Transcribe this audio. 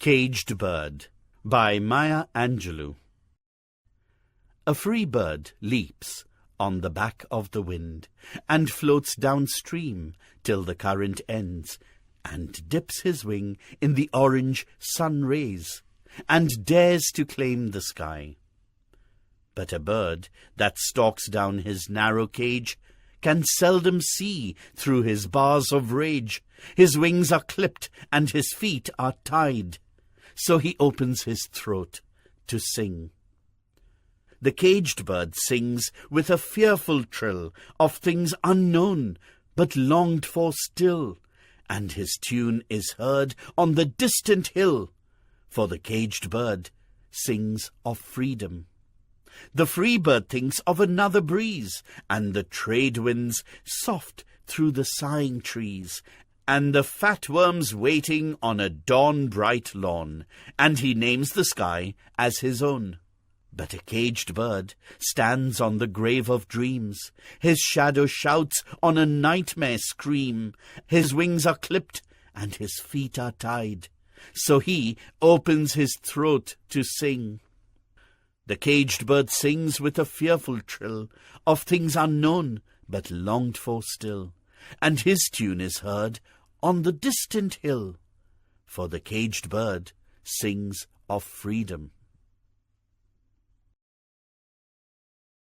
Caged Bird by Maya Angelou. A free bird leaps on the back of the wind and floats downstream till the current ends, and dips his wing in the orange sun rays and dares to claim the sky. But a bird that stalks down his narrow cage can seldom see through his bars of rage. His wings are clipped and his feet are tied, so he opens his throat to sing. The caged bird sings with a fearful trill of things unknown but longed for still, and his tune is heard on the distant hill, for the caged bird sings of freedom. The free bird thinks of another breeze, and the trade winds soft through the sighing trees, and the fat worms waiting on a dawn-bright lawn, and he names the sky as his own. But a caged bird stands on the grave of dreams. His shadow shouts on a nightmare scream. His wings are clipped and his feet are tied, so he opens his throat to sing. The caged bird sings with a fearful trill of things unknown but longed for still, and his tune is heard on the distant hill, for the caged bird sings of freedom.